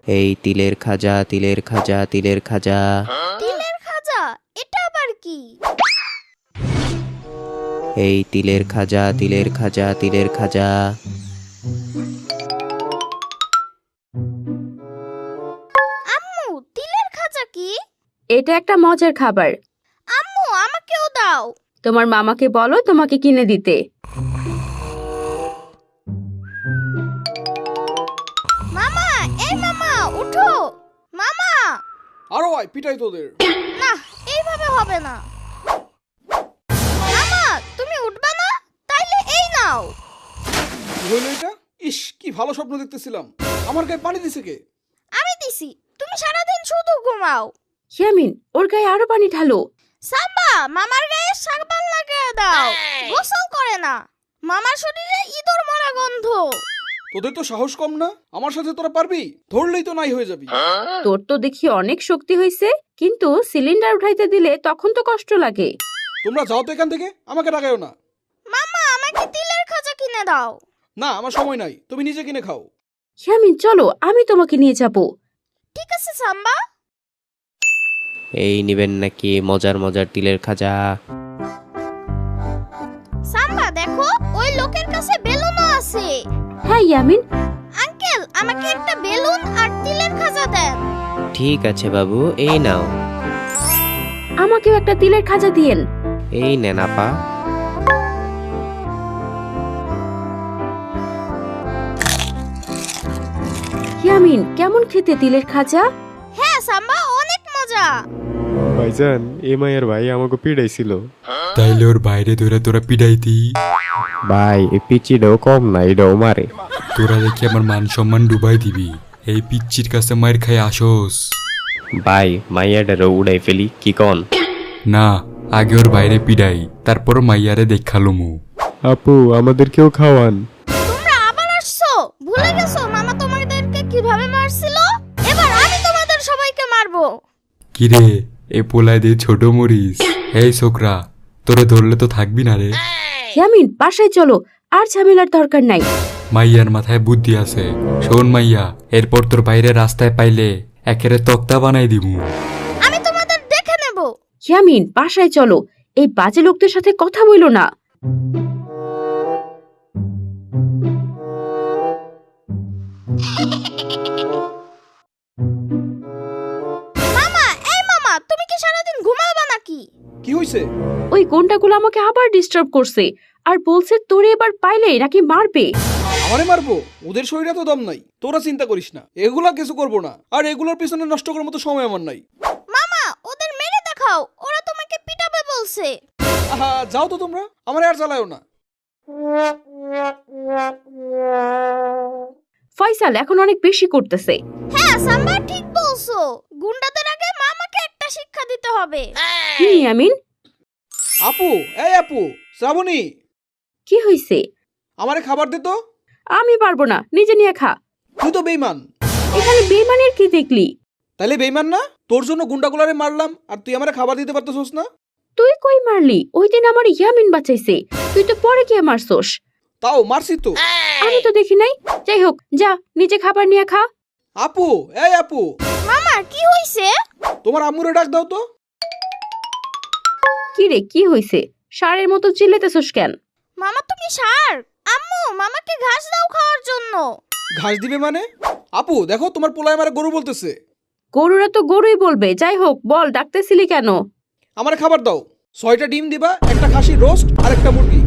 এই তিলের খাজা তিলের খাজা তিলের খাজা। তিলের খাজা? এটা আবার কি? এই তিলের খাজা তিলের খাজা তিলের খাজা। আম্মু, তিলের খাজা কি? এটা একটা মজার খাবার। আম্মু, আমাকেও দাও। তোমার মামাকে বলো তোমাকে কিনে দিতে। মামা, এই মামা উঠো। মামা। আরো আয় পিটাই তোদের। না, এইভাবে হবে না। মামা, তুমি উঠবা না? তাইলে এই নাও। কি হইলো এটা? ইস, কি ভালো স্বপ্ন দেখতেছিলাম। আমার গায়ে পানি দিছে কে? আমি দিছি। তুমি সারাদিন শুধু ঘুমাও। ইয়ামিন, ওর গায়ে আরো পানি ঢালো। সাম্বা, মামার গায়ে সাবান লাগিয়ে দাও। গোসল করে না। মামার শরীরে ইঁদুর মরা গন্ধ। তোদের তো সাহস কম না? আমার সাথে তোরা পারবি? ধরলেই তো নাই হয়ে যাবি। তোর তো দেখি অনেক শক্তি হয়েছে, কিন্তু সিলিন্ডার উঠাইতে দিলে তখন তো কষ্ট লাগে। তোমরা যাও তো এখান থেকে, আমাকে ডাকায়ও না। মামা, আমাকে তিলের খাজা কিনে দাও। না, আমার সময় নাই, তুমি নিজে কিনে খাও। ইয়ামিন চলো, আমি তোমাকে নিয়ে যাব। ঠিক আছে সাম্বা। এই নিবেন নাকি মজার মজার তিলের খাজা? সাম্বা দেখো, ওই লোকের কাছে বেলুনও আছে। হ্যাঁ ইয়ামিন। আঙ্কেল, আমাকে একটা বেলুন আর তিলের খাজা দেন। ঠিক আছে বাবু, এই নাও। আমাকেও একটা তিলের খাজা দিয়েন। এই নেন আপা। ইয়ামিন, কেমন খেতে তিলের খাজা? হ্যাঁ সাম্বা, অনেক মজা। ভাইজান, এ মায়ের ভাই আমাকে পিড়াইছিল। তাইলে ওর বাইরে ধরে তোরা পিডাইতি। ভাই এই পিচিটাও কম না, এটাও মারে। তোরা দেখি আমার মান সম্মান ডুবাই দিবি। এই পিচ্চির কাছে মায়ের খাই আসোস ভাই মাইয়াডারও উড়াই ফেলি কি কন? না, আগে ওর বাইরে পিডাই, তারপর মাইয়ারে দেখালুমু। আপু আমাদেরকেও খাওয়ান। তোমরা আবার আসছো? ভুলে গেছো মামা তোমাদেরকে কিভাবে মারছিল? এবার আমি তোমাদের সবাইকে মারবো। কিরে, এ পোলায় দিয়ে ছোট মরিস। এই ছোকরা, তোরে ধরলে তো থাকবি না রে। ইয়ামিন, বাসায় চলো, আর ঝামেলার দরকার নাই। মাইয়ার মাথায় বুদ্ধি আছে। শোন মাইয়া, এরপর তোর বাইরে রাস্তায় পাইলে একেরে তক্তা বানাই দিমু। আমি তোমাদের দেখে নেব। ইয়ামিন, বাসায় চলো, এই বাজে লোকদের সাথে কথা বইলো না। মামা, এই মামা, তুমি কি সারাদিন ঘুমাবা নাকি? কি হইছে? ওই গুন্ডাগুলো আমাকে আবার ডিস্টার্ব করছে, আর বলছে তোরে এবার পাইলে নাকি মারবে। আমারে মারবো? ওদের শরীরে তো দম নাই। তোরা চিন্তা করিস না, এগুলা কিছু করবো না। আর এগুলোর পিছনে নষ্ট করার মতো সময় আমার নাই। মামা, ওদের মেরে দেখাও, ওরা তোমাকে পিটাবে বলছে। আহা, যাও তো তোমরা, আমারে আর জ্বালায়ও না। ফয়সাল এখন অনেক বেশি করতেছে। হ্যাঁ সাম্বা, ঠিক বলছো। গুন্ডাদের আগে মামাকে একটা শিক্ষা দিতে হবে। ইয়ামিন, আপু, এই আপু, শ্রাবণী, কি হইছে? আমারে খাবার দে তো। আমি পারবো না, নিজে নিয়ে খা। তুই তো বেইমান। এখানে বেইমানের কি দেখলি? তাইলে বেইমান না? তোর জন্য গুন্ডাগুলারে মারলাম, আর তুই আমারে খাবার দিতে পারতেছস না? তুই কই মারলি? ওই দিন আমার ইয়ামিন বাঁচাইছে, তুই তো পরে গিয়ে মারছস। তাও মারছি তো। আমি তো দেখি নাই। যাই হোক, যা নিজে খাবার নিয়ে খা। আপু, এই আপু, মামা, কি হইছে? তোমার আম্মুরে ডাক দাও তো। কি রে, কি হইছে? ষাঁড়ের মতো চিল্লাইতেছস কেন? মামা, তুমি ষাঁড়? আম্মু, মামাকে ঘাস দাও খাওয়ার জন্য। ঘাস দিবে মানে? আপু দেখো, তোমার পোলায় আমারে গরু বলতেছে। গরুরা তো গরুই বলবে। যাই হোক, বল ডাকতেছিলি কেন? আমারে খাবার দাও। 6টা ডিম দিবা, একটা খাসির রোস্ট আর একটা মুরগি।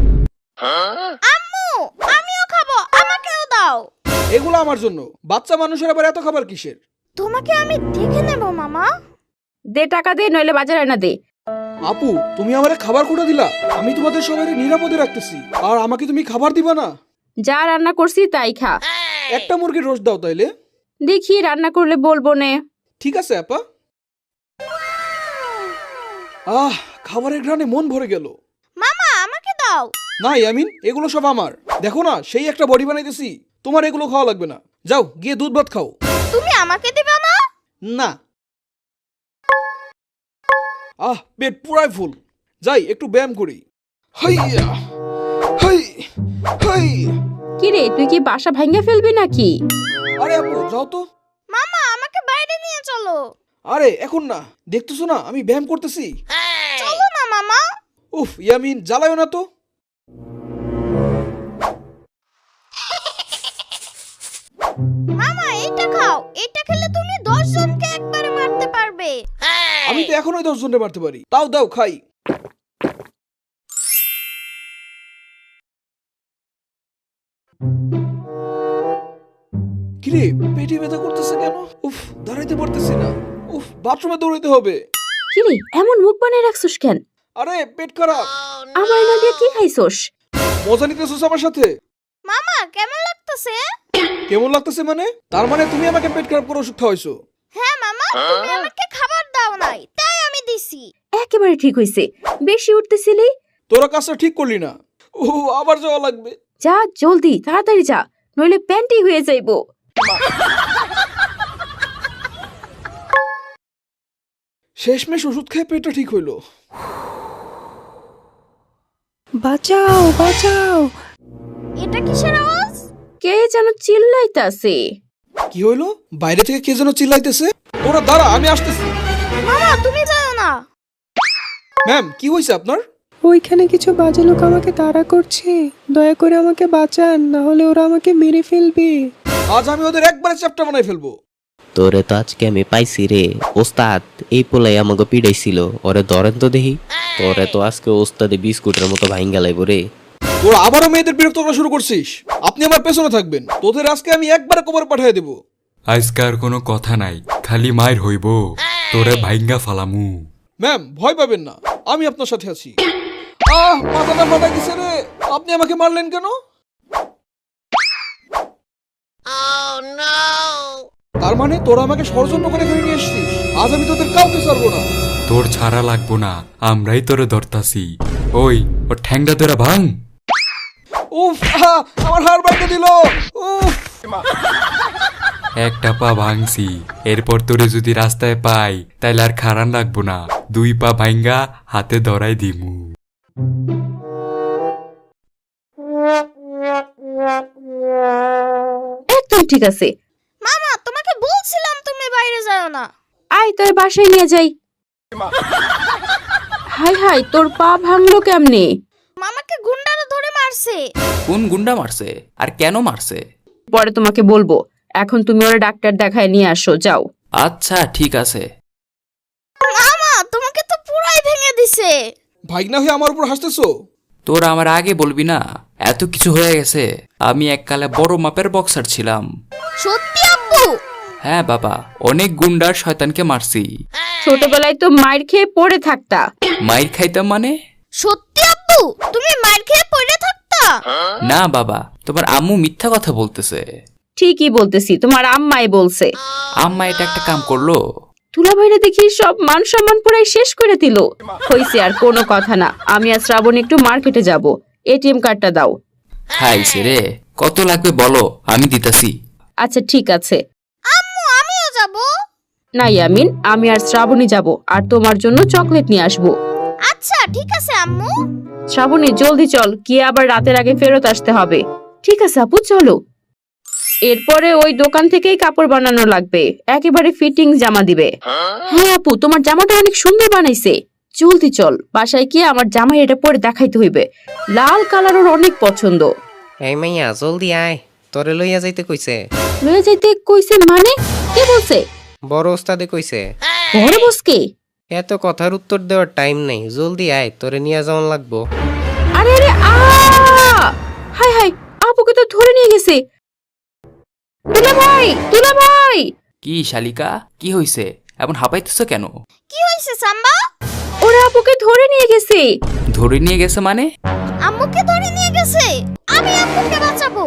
আম্মু, আমিও খাবো, আমাকেও দাও। এগুলো আমার জন্য। বাচ্চা মানুষের আবার এত খাবার কিসের? তোমাকে আমি দেখে নেব মামা। দে টাকা দে, নইলে বাজারে না দে। আপু, তুমি আমারে খাবার কোটা দিলা। আমি তোমাদের সবাই নিরাপদে রাখতেছি, আর আমাকে তুমি খাবার দিবা না? যা রান্না করছি তাই খা। একটা মুরগির রোস্ট দাও তাইলে। দেখি রান্না করলে বলবো নে। ঠিক আছে আপা। খাবারের ঘ্রাণে মন ভরে গেল। মামা, আমাকে দাও। না ইয়ামিন, এগুলো সব আমার। দেখো না, সেই একটা বডি বানাইতেছি। তোমার এগুলো খাওয়া লাগবে না। যাও গিয়ে দুধ ভাত খাও। তুমি আমাকে দিবা না? না। পেট পুরাই ফুল। যাই একটু ব্যায়াম করি। হাইয়া, হাই, হাই। কি রে, তুই কি বাসা ভাঙে ফেলবি নাকি? আরে আপু, যাও তো। মামা আমাকে বাইরে নিয়ে চলো। আরে এখন না, দেখতেছো না আমি ব্যায়াম করতেছি। চলো না মামা। উফ ইয়ামিন, জ্বালায়ও না তো। মামা এইটা খাও, এইটা খেলে তুমি 10 জনকে একবারে মারতে পারবে। আমি তো এখনোই 10 জনকে মারতে পারি। তাও দাও খাই। কিরে, পেটে ব্যথা করতেছে কেন? উফ, দাঁড়াইতে পারতেছি না। উফ, বাথরুমে দৌড়াইতে হবে। কিরে এমন মুখ বানায় রাখছস কেন? আরে পেট খারাপ। আমার না দিয়ে কি খাইছস? মজা নিতেছস আমার সাথে? মামা কেমন লাগতেছে? কেমন লাগতেছে মানে? তার মানে তুমি আমাকে পেট খারাপ করে ওষুধ খাওয়াইছো? হ্যাঁ মামা, তুমি আমাকে খাবার দাও নাই, তাই আমি দিছি। একেবারে ঠিক হইছে। বেশি উঠতেছিলি। তোরা কাজটা ঠিক করলি না। ও, আবার যাওয়া লাগবে। যা জলদি, তাড়াতাড়ি যা, নইলে প্যান্টি হয়ে যাইবো। শেষমেশ ওষুধ খেয়ে পেটটা ঠিক হইলো। বাঁচাও বাঁচাও। এটা কিসের আওয়াজ? কে যেন চিল্লাইতাছে। কি হইলো? বাইরে থেকে কে যেন চিল্লাইতেছে। তোরা দাঁড়া, আমি আসতেছি। মামা তুমি যাও না। ম্যাম, কি হয়েছে আপনার? ওইখানে কিছু বাজে লোক আমাকে তাড়া করছে, দয়া করে আমাকে বাঁচান, না হলে ওরা আমাকে মেরে ফেলবে। আজ আমি ওদের একবারে চ্যাপ্টা বানাই ফেলবো। তোরে তো আজকে আমি পাইছি রে ওস্তাদ। এই পোলাই আমাকে পিড়াইছিল, ওরে ধরেন তো দেখি। তোরে তো আজকে ওস্তাদে বিস্কুটের মতো ভাইঙ্গা লাইব রে। তোরা আবারও মেয়েদের বিরক্ত করা শুরু করছিস। আপনি আমার পেছনে থাকবেন, তোদের আজকে আমি একবারে কবরে পাঠিয়ে দেবো। আজকার কোনো কথা নাই, খালি মায়ের হইব, তোরে ভাইঙ্গা ফালামু। ম্যাম, ভয় পাবেন না, আমি আপনার সাথে আছি। মাথাটা ফাটা গেছে রে। আপনি আমাকে মারলেন কেন? তার মানে তোরা আমাকে ষড়যন্ত্র করে এখানে নিয়ে এসছিস। আজ আমি তোদের কাউকে ছাড়বো না। তোর ছাড়া লাগবো না, আমরাই তোরে ধরতাছি। ওই ও ঠ্যাংটা তোরা ভাঙ। উফ, আমার হাড় বাইকে দিল। উফ, একটা পা ভাঙছি, এরপর তোরে যদি রাস্তায় পাই তাইলে আর খারান লাগবো না, 2 পা ভাঙ্গা হাতে ধরাই দিমু। একদম ঠিক আছে। মামা তোমাকে বলছিলাম তুমি বাইরে যাও না। আয় তোর বাসায় নিয়ে যাই। হাই হাই, তোর পা ভাঙলো কেমনে? মামাকে গুন্ডারা ধরে মারছে। কোন গুন্ডা মারছে আর কেন মারছে? পরে তোমাকে বলবো। এখন তুমি ওরা ডাক্তার দেখায় নিয়ে আসো, যাও। আচ্ছা ঠিক আছে। মামা তোমাকে তো পুরাই ভেঙে দিছে। ভাইগনা হয়ে আমার উপর হাসতেছো? তোর আমার আগে বলবি না, এত কিছু হয়ে গেছে। আমি এককালে বড় মাপের বক্সার ছিলাম। সত্যি আব্বু? হ্যাঁ বাবা, অনেক গুন্ডার শয়তানকে মারছি। ছোটবেলায় তো মাইর খেয়ে পড়ে থাকতা। মাইর খাইতাম মানে? সত্যি আব্বু তুমি মার খেয়ে পড়ে থাকতা? না বাবা, তোমার আম্মু মিথ্যা কথা বলতেছে। ঠিকই বলতেছি, তোমার আম্মাই বলছে। আম্মা এটা একটা কাম করলো। তুলা ভাইরা দেখি সব মান সম্মান পুরাই শেষ করে দিল। হইছে আর কোনো কথা না, আমি আর শ্রাবণ একটু মার্কেটে যাব। এটিএম কার্ডটা দাও। খাইছে রে, কত লাগবে বলো, আমি দিতাছি। আচ্ছা ঠিক আছে। আম্মু আমিও যাব। না ইয়ামিন, আমি আর শ্রাবণী যাব, আর তোমার জন্য চকলেট নিয়ে আসবো। আচ্ছা ঠিক আছে আম্মু। শ্রাবণী জলদি চল, গিয়ে আবার রাতের আগে ফেরত আসতে হবে। ঠিক আছে আপু, চলো। এরপরে ওই দোকান থেকেই কাপড় বানানো লাগবে, একেবারে ফিটিং জামা দিবে। হ্যাঁ আপু, তোমার জামাটা অনেক সুন্দর বানাইছে। জলদি চল, বাসায় গিয়ে আমার জামাই এটা পরে দেখাইতে হইবে। লাল কালার ওর অনেক পছন্দ। এই মাইয়া জলদি আয়, তোরে লইয়া যাইতে কইছে। লয়ে যাইতে কইছে মানে? কে বলছে? বড় ওস্তাদে কইছে। বড় বসকে? এত কথার উত্তর দেওয়ার টাইম নাই, জলদি আয়, তোরে নিয়ে যাওয়ান লাগবো। আরে আরে হাই হাই, আপুকে তো ধরে নিয়ে গেছে। তুলা ভাই, তুলা ভাই। কি শালিকা, কি হইছে? এমন হাঁপাইতেছ কেন? কি হইছে সাম্বা? ওরা আপুকে ধরে নিয়ে গেছে। ধরে নিয়ে গেছে মানে? আম্মুকে ধরে নিয়ে গেছে। আমি আম্মুকে বাঁচাবো।